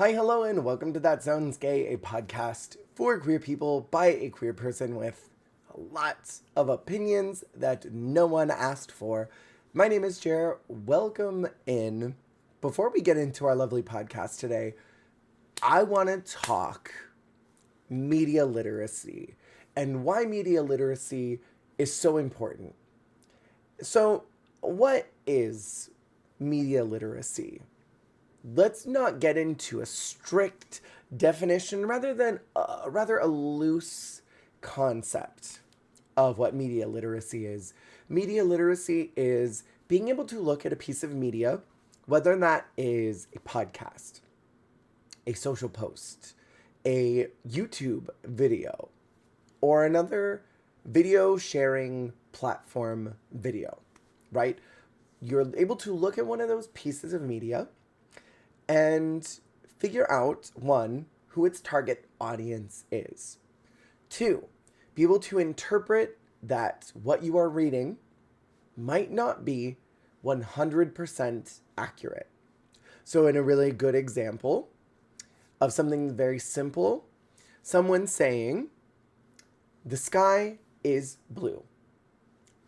Hi, hello, and welcome to That Sounds Gay, a podcast for queer people by a queer person with lots of opinions that no one asked for. My name is Jer. Welcome in. Before we get into our lovely podcast today, I want to talk media literacy and why media literacy is so important. So, what is media literacy? Let's not get into a strict definition rather a loose concept of what media literacy is. Media literacy is being able to look at a piece of media, whether that is a podcast, a social post, a YouTube video, or another video sharing platform video, right? You're able to look at one of those pieces of media and figure out, one, who its target audience is. Two, be able to interpret that what you are reading might not be 100% accurate. So in a really good example of something very simple, someone saying, the sky is blue.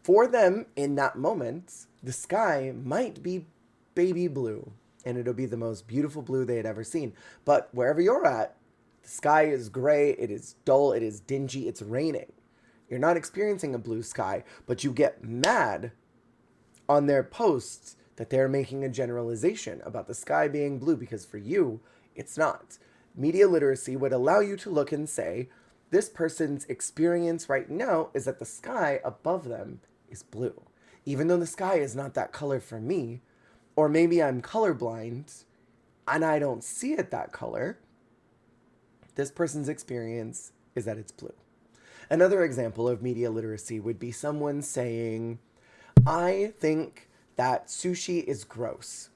For them, in that moment, the sky might be baby blue, and it'll be the most beautiful blue they had ever seen. But wherever you're at, the sky is gray, it is dull, it is dingy, it's raining. You're not experiencing a blue sky, but you get mad on their posts that they're making a generalization about the sky being blue because for you, it's not. Media literacy would allow you to look and say, this person's experience right now is that the sky above them is blue. Even though the sky is not that color for me, or maybe I'm colorblind and I don't see it that color, this person's experience is that it's blue. Another example of media literacy would be someone saying, I think that sushi is gross.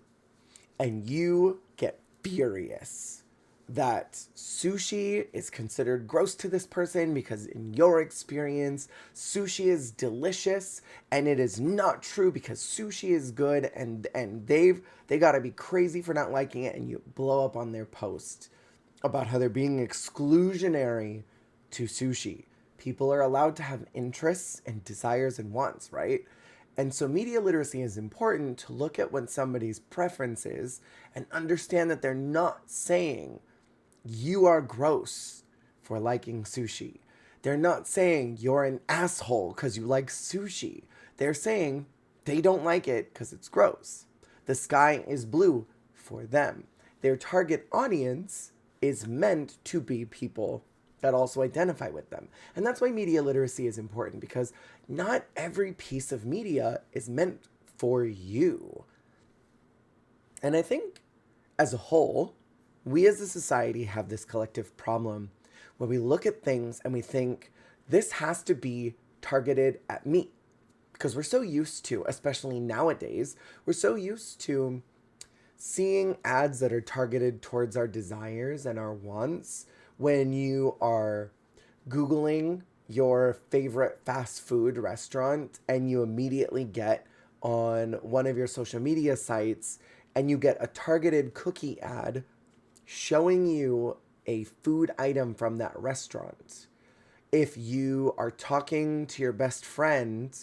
And you get furious that sushi is considered gross to this person because in your experience, sushi is delicious, and it is not true because sushi is good, and they gotta be crazy for not liking it, and you blow up on their post about how they're being exclusionary to sushi. People are allowed to have interests and desires and wants, right? And so media literacy is important to look at what somebody's preference is and understand that they're not saying you are gross for liking sushi. They're not saying you're an asshole because you like sushi. They're saying they don't like it because it's gross. The sky is blue for them. Their target audience is meant to be people that also identify with them. And that's why media literacy is important, because not every piece of media is meant for you. And I think as a whole, we as a society have this collective problem where we look at things and we think, this has to be targeted at me. Because we're so used to, especially nowadays, we're so used to seeing ads that are targeted towards our desires and our wants. When you are Googling your favorite fast food restaurant and you immediately get on one of your social media sites and you get a targeted cookie ad showing you a food item from that restaurant. If you are talking to your best friend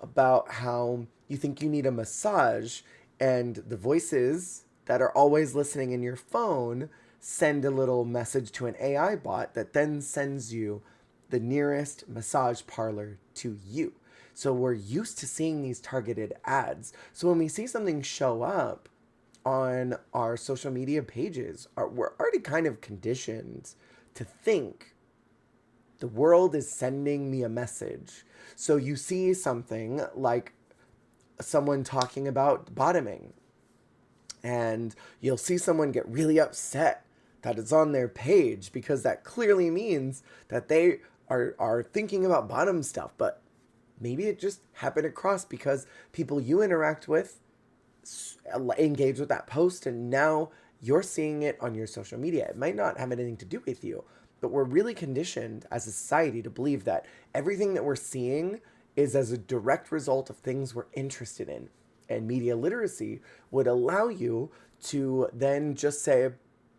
about how you think you need a massage and the voices that are always listening in your phone send a little message to an AI bot that then sends you the nearest massage parlor to you. So we're used to seeing these targeted ads. So when we see something show up on our social media pages, we're already kind of conditioned to think the world is sending me a message. So you see something like someone talking about bottoming, and you'll see someone get really upset that it's on their page because that clearly means that they are thinking about bottom stuff. But maybe it just happened across because people you interact with engage with that post, and now you're seeing it on your social media. It might not have anything to do with you, but we're really conditioned as a society to believe that everything that we're seeing is as a direct result of things we're interested in. And media literacy would allow you to then just say,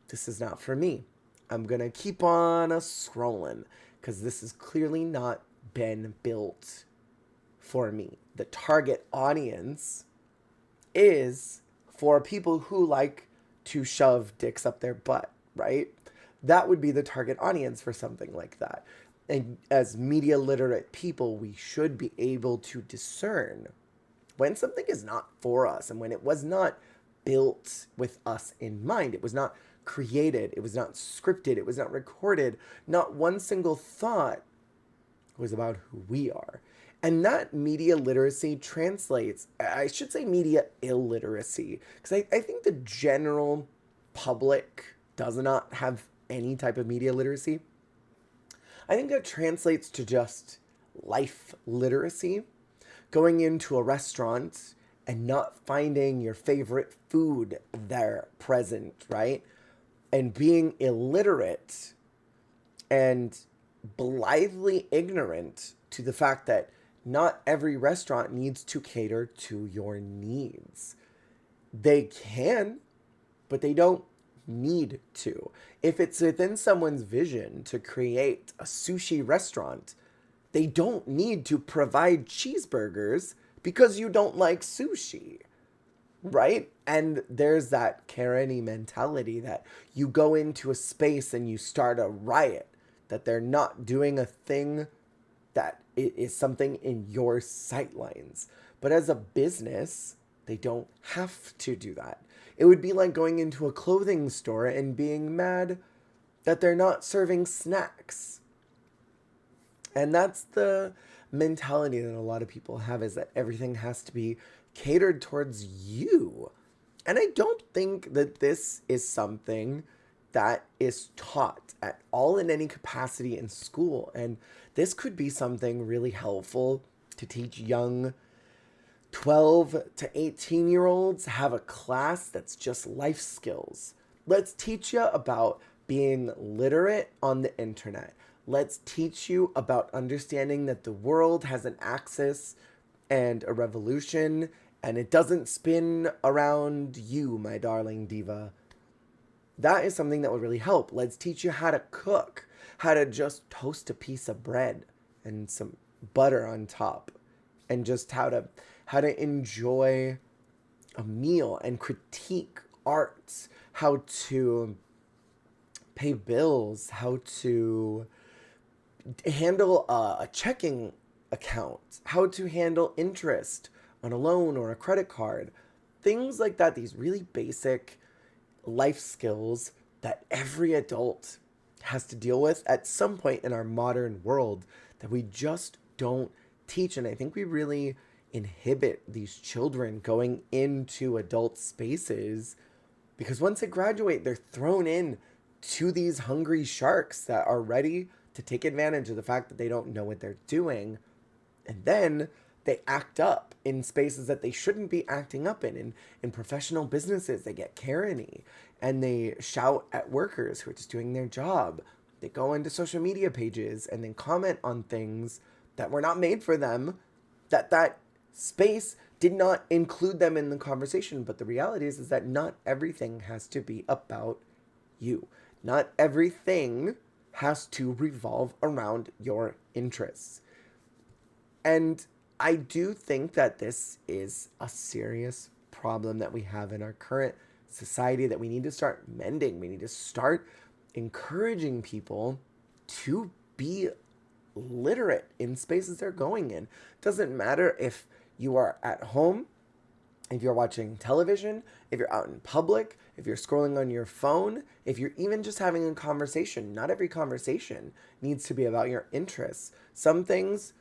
this is not for me. I'm going to keep on scrolling because this has clearly not been built for me. The target audience is for people who like to shove dicks up their butt, right? That would be the target audience for something like that. And as media literate people, we should be able to discern when something is not for us and when it was not built with us in mind. It was not created, it was not scripted, it was not recorded. Not one single thought was about who we are. And that media literacy translates, I should say media illiteracy, because I think the general public does not have any type of media literacy. I think that translates to just life literacy. Going into a restaurant and not finding your favorite food there present, right? And being illiterate and blithely ignorant to the fact that not every restaurant needs to cater to your needs. They can, but they don't need to. If it's within someone's vision to create a sushi restaurant, they don't need to provide cheeseburgers because you don't like sushi, right? And there's that Karen-y mentality that you go into a space and you start a riot, that they're not doing a thing that is something in your sightlines. But as a business, they don't have to do that. It would be like going into a clothing store and being mad that they're not serving snacks. And that's the mentality that a lot of people have, is that everything has to be catered towards you. And I don't think that this is something that is taught at all in any capacity in school. And this could be something really helpful to teach young 12 to 18-year-olds. Have a class that's just life skills. Let's teach you about being literate on the internet. Let's teach you about understanding that the world has an axis and a revolution, and it doesn't spin around you, my darling diva. That is something that would really help. Let's teach you how to cook, how to just toast a piece of bread and some butter on top, and just how to enjoy a meal and critique art, how to pay bills, how to handle a checking account, how to handle interest on a loan or a credit card, things like that. These really basic life skills that every adult has to deal with at some point in our modern world that we just don't teach. And I think we really inhibit these children going into adult spaces, because once they graduate, they're thrown in to these hungry sharks that are ready to take advantage of the fact that they don't know what they're doing. And then they act up in spaces that they shouldn't be acting up in professional businesses. They get Karen-y and they shout at workers who are just doing their job. They go into social media pages and then comment on things that were not made for them, that space did not include them in the conversation. But the reality is that not everything has to be about you. Not everything has to revolve around your interests. And I do think that this is a serious problem that we have in our current society that we need to start mending. We need to start encouraging people to be literate in spaces they're going in. Doesn't matter if you are at home, if you're watching television, if you're out in public, if you're scrolling on your phone, if you're even just having a conversation. Not every conversation needs to be about your interests. Some things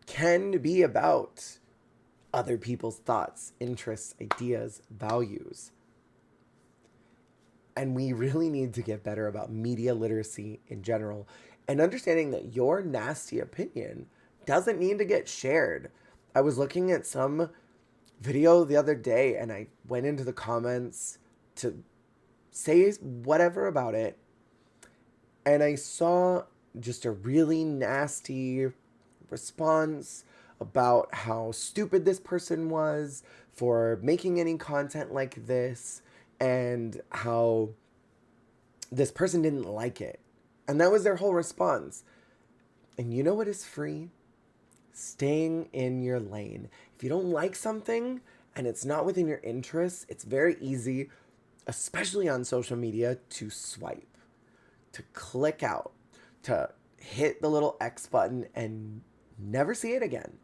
can be about other people's thoughts, interests, ideas, values. And we really need to get better about media literacy in general and understanding that your nasty opinion doesn't need to get shared. I was looking at some video the other day and I went into the comments to say whatever about it, and I saw just a really nasty response about how stupid this person was for making any content like this, and how this person didn't like it. And that was their whole response. And you know what is free? Staying in your lane. If you don't like something and it's not within your interests, it's very easy, especially on social media, to swipe, to click out, to hit the little X button and never see it again.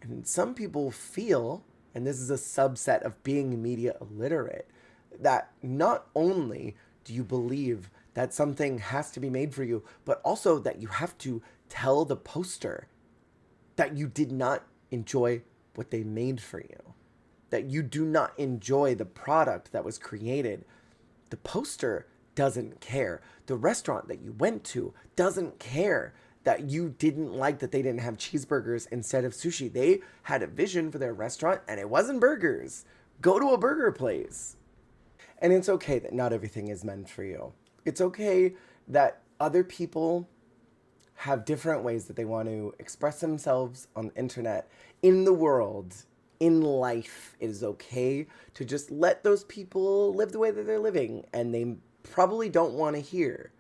And some people feel, and this is a subset of being media illiterate, that not only do you believe that something has to be made for you, but also that you have to tell the poster that you did not enjoy what they made for you, that you do not enjoy the product that was created. The poster doesn't care. The restaurant that you went to doesn't care that you didn't like that they didn't have cheeseburgers instead of sushi. They had a vision for their restaurant and it wasn't burgers. Go to a burger place. And it's okay that not everything is meant for you. It's okay that other people have different ways that they want to express themselves on the internet, in the world, in life. It is okay to just let those people live the way that they're living, and they probably don't want to hear.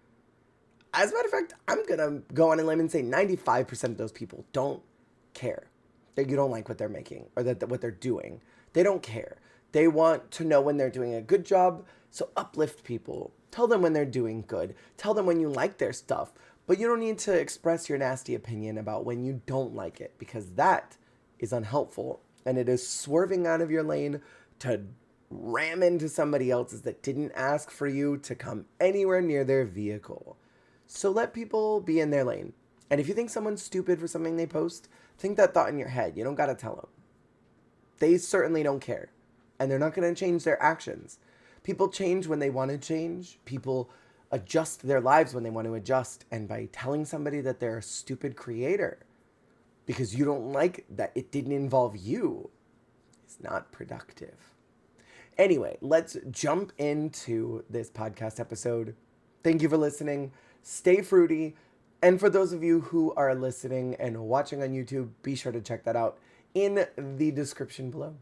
As a matter of fact, I'm going to go on a limb and say 95% of those people don't care that you don't like what they're making or that what they're doing. They don't care. They want to know when they're doing a good job, so uplift people. Tell them when they're doing good. Tell them when you like their stuff. But you don't need to express your nasty opinion about when you don't like it, because that is unhelpful. And it is swerving out of your lane to ram into somebody else's that didn't ask for you to come anywhere near their vehicle. So let people be in their lane. And if you think someone's stupid for something they post, think that thought in your head. You don't got to tell them. They certainly don't care. And they're not going to change their actions. People change when they want to change. People adjust their lives when they want to adjust. And by telling somebody that they're a stupid creator because you don't like that it didn't involve you is not productive. Anyway, let's jump into this podcast episode. Thank you for listening. Stay fruity. And for those of you who are listening and watching on YouTube, be sure to check that out in the description below.